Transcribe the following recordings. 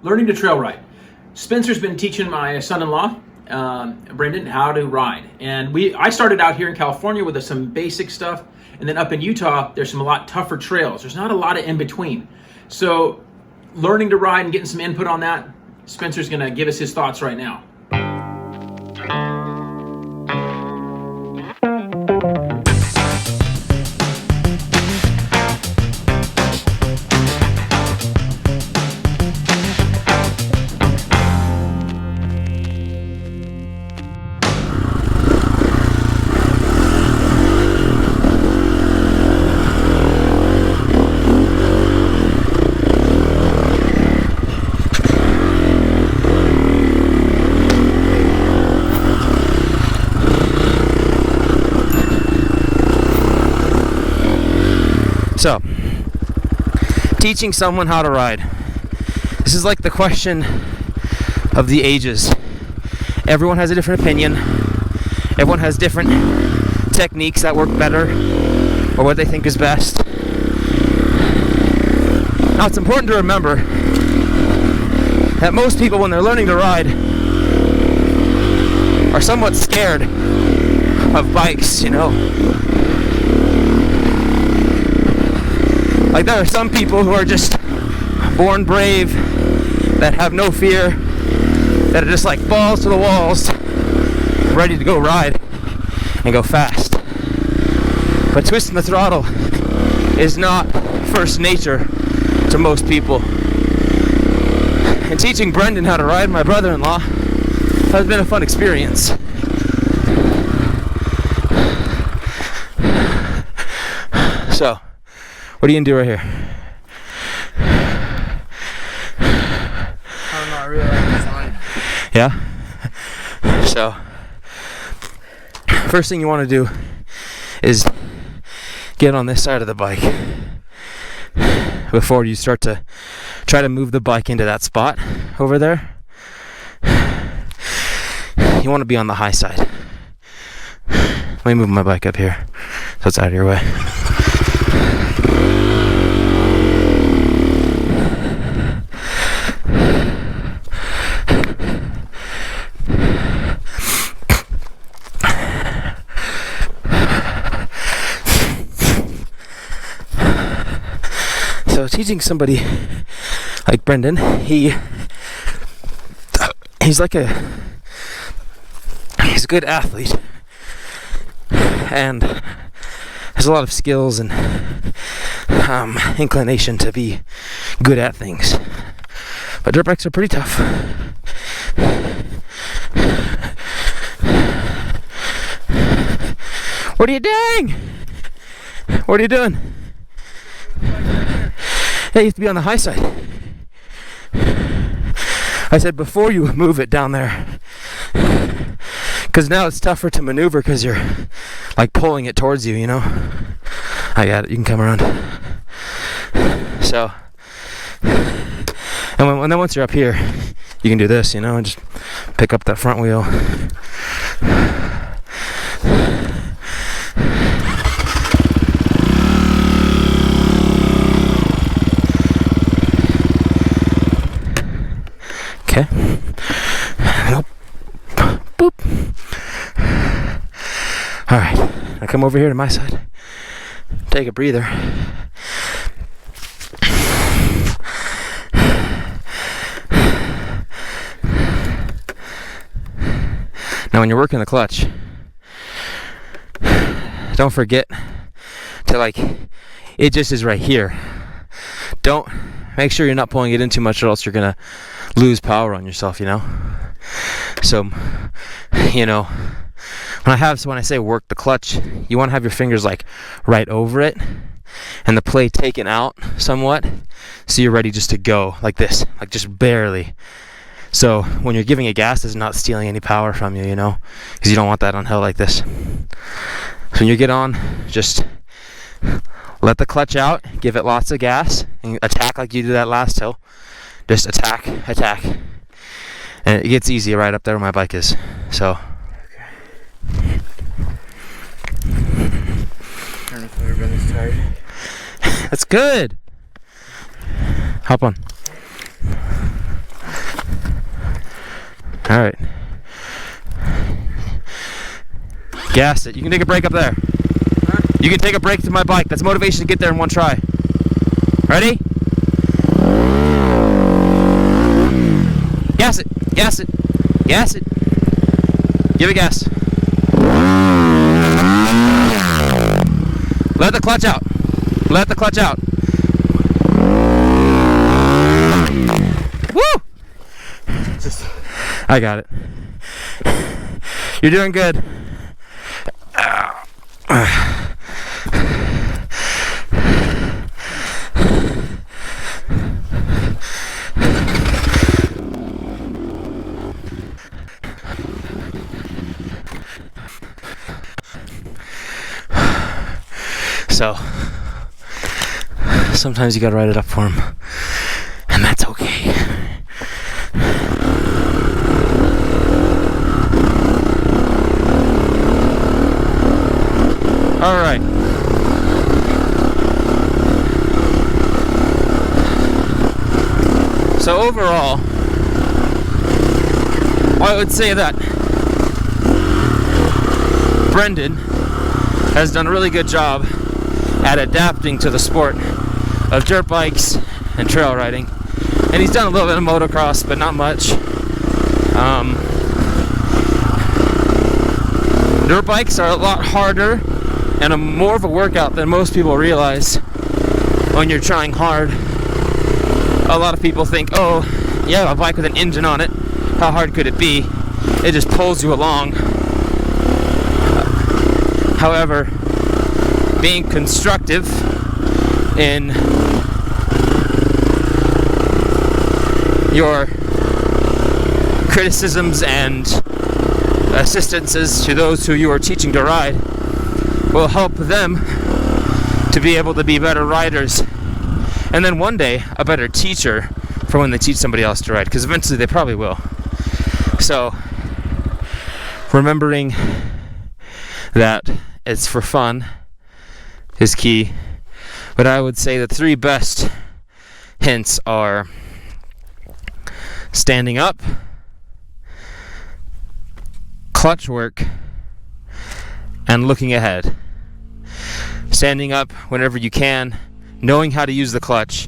Learning to trail ride. Spencer's been teaching my son-in-law, Brendon, how to ride. And I started out here in California with some basic stuff. And then up in Utah, there's a lot tougher trails. There's not a lot of in between. So learning to ride and getting some input on that, Spencer's gonna give us his thoughts right now. So, teaching someone how to ride. This is like the question of the ages. Everyone has a different opinion. Everyone has different techniques that work better or what they think is best. Now, it's important to remember that most people, when they're learning to ride, are somewhat scared of bikes, you know. Like, there are some people who are just born brave, that have no fear, that are just like balls to the walls, ready to go ride and go fast. But twisting the throttle is not first nature to most people. And teaching Brendon how to ride, my brother-in-law, has been a fun experience. So, what are you gonna do right here? I don't know, I really like this line. Yeah? So, first thing you want to do is get on this side of the bike before you start to try to move the bike into that spot over there. You want to be on the high side. Let me move my bike up here so it's out of your way. So teaching somebody like Brendon, he's a good athlete and has a lot of skills and inclination to be good at things. But dirt bikes are pretty tough. What are you doing? What are you doing? Hey, you have to be on the high side. I said before you move it down there, because now it's tougher to maneuver because you're like pulling it towards you, you know. I got it. You can come around. So, and then once you're up here, you can do this, you know, and just pick up that front wheel. Okay. Nope. Boop. All right. Now come over here to my side. Take a breather. Now when you're working the clutch, don't forget to it just is right here. Don't make sure you're not pulling it in too much or else you're gonna lose power on yourself, you know. So, you know, when I say work the clutch, you want to have your fingers right over it and the play taken out somewhat so you're ready just to go like this, just barely. So when you're giving it gas, it's not stealing any power from you, you know, because you don't want that on hill like this. So when you get on, just let the clutch out, give it lots of gas, and attack like you did that last hill. Just attack, and it gets easy right up there where my bike is. So. Okay. I don't know if I've ever been this tired. That's good. Hop on. All right. Gas it. You can take a break up there. You can take a break to my bike. That's motivation to get there in one try. Ready? Gas it. Gas it. Gas it. Give it gas. Let the clutch out. Let the clutch out. Woo! I got it. You're doing good. So, sometimes you gotta write it up for him, and that's okay. All right. So overall, I would say that Brendon has done a really good job at adapting to the sport of dirt bikes and trail riding. And he's done a little bit of motocross, but not much. Dirt bikes are a lot harder and more of a workout than most people realize when you're trying hard. A lot of people think, oh, yeah, a bike with an engine on it, how hard could it be? It just pulls you along. However, being constructive in your criticisms and assistances to those who you are teaching to ride will help them to be able to be better riders, and then one day a better teacher for when they teach somebody else to ride, because eventually they probably will. So remembering that it's for fun is key. But I would say the three best hints are standing up, clutch work, and looking ahead. Standing up whenever you can, knowing how to use the clutch,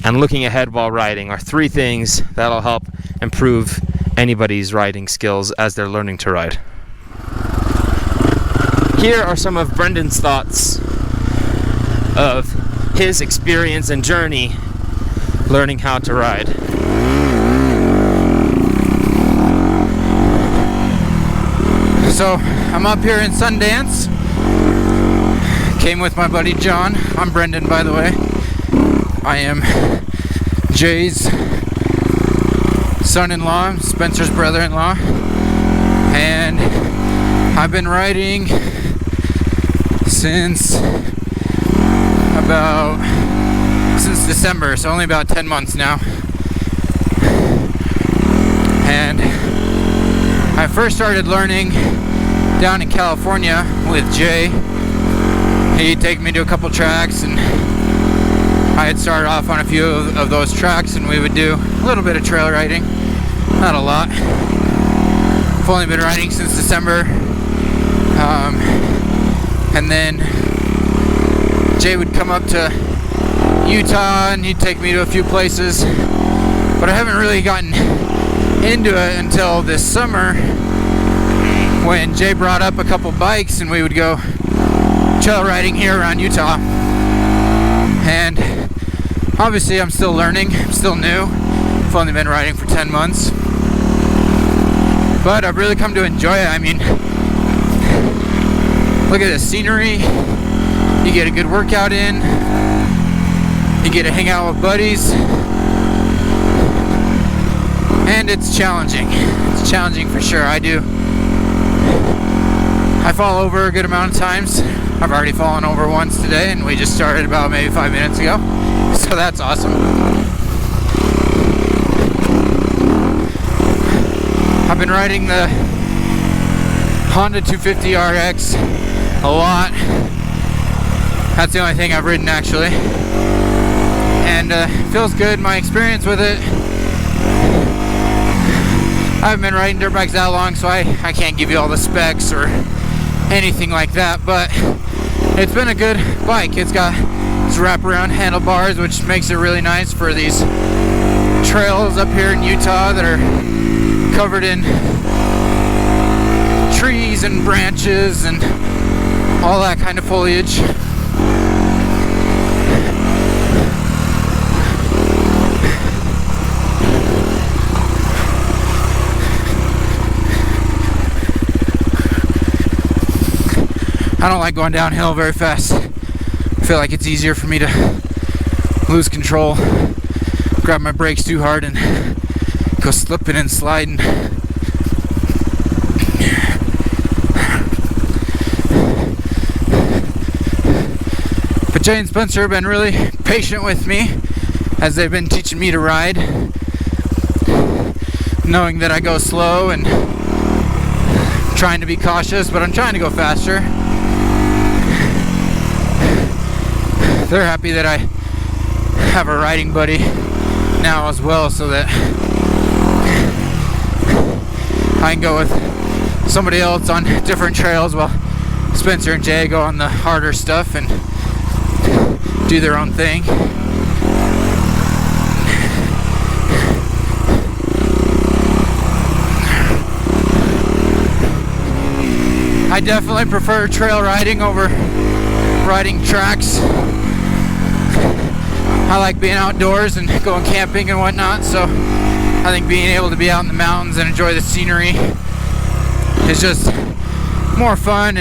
and looking ahead while riding are three things that'll help improve anybody's riding skills as they're learning to ride. Here are some of Brendon's thoughts of his experience and journey learning how to ride. So I'm up here in Sundance. Came with my buddy John. I'm Brendon, by the way. I am Jay's son-in-law, Spencer's brother-in-law, and I've been riding since December, so only about 10 months now. And I first started learning down in California with Jay. He'd take me to a couple tracks, and I had started off on a few of those tracks, and we would do a little bit of trail riding, not a lot. I've only been riding since December, and then Jay would come up to Utah and he'd take me to a few places, but I haven't really gotten into it until this summer when Jay brought up a couple bikes and we would go trail riding here around Utah. And obviously I'm still learning, I'm still new. I've only been riding for 10 months, but I've really come to enjoy it. I mean, look at the scenery, you get a good workout in, you get to hang out with buddies, and it's challenging. It's challenging for sure. I fall over a good amount of times. I've already fallen over once today, and we just started about maybe 5 minutes ago, so that's awesome. I've been riding the Honda 250 RX a lot. That's the only thing I've ridden actually, and feels good. My experience with it I haven't been riding dirt bikes that long, so I can't give you all the specs or anything like that, but it's been a good bike. It's got these wraparound handlebars, which makes it really nice for these trails up here in Utah that are covered in trees and branches and all that kind of foliage. I don't like going downhill very fast. I feel like it's easier for me to lose control, grab my brakes too hard, and go slipping and sliding. But Jay and Spencer have been really patient with me as they've been teaching me to ride, knowing that I go slow and trying to be cautious, but I'm trying to go faster. They're happy that I have a riding buddy now as well, so that I can go with somebody else on different trails while Spencer and Jay go on the harder stuff and do their own thing. I definitely prefer trail riding over riding tracks. I like being outdoors and going camping and whatnot, so I think being able to be out in the mountains and enjoy the scenery is just more fun.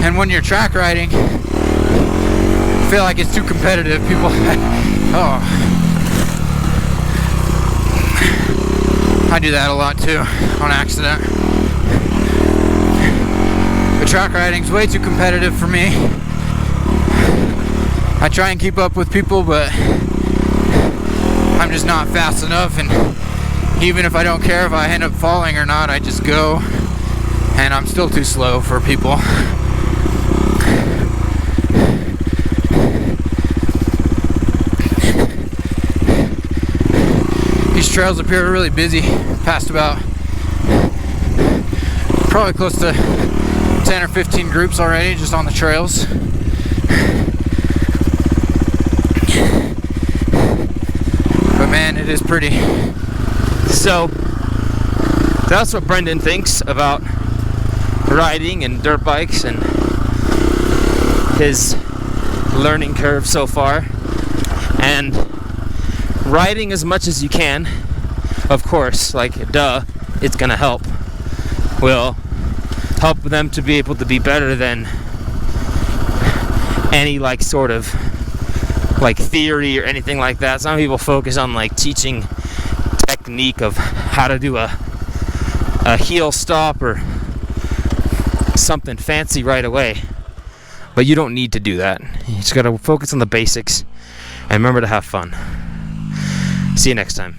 And when you're track riding, I feel like it's too competitive. People, I do that a lot too, on accident. But track riding's way too competitive for me. I try and keep up with people, but I'm just not fast enough, and even if I don't care if I end up falling or not, I just go, and I'm still too slow for people. These trails up here are really busy. Passed about probably close to 10 or 15 groups already just on the trails. But man, it is pretty. So that's what Brendon thinks about riding and dirt bikes and his learning curve so far. And riding as much as you can, of course, like duh, it's gonna help. Will help them to be able to be better than any like sort of like theory or anything like that. Some people focus on like teaching technique of how to do a heel stop or something fancy right away, but you don't need to do that. You just gotta focus on the basics and remember to have fun. See you next time.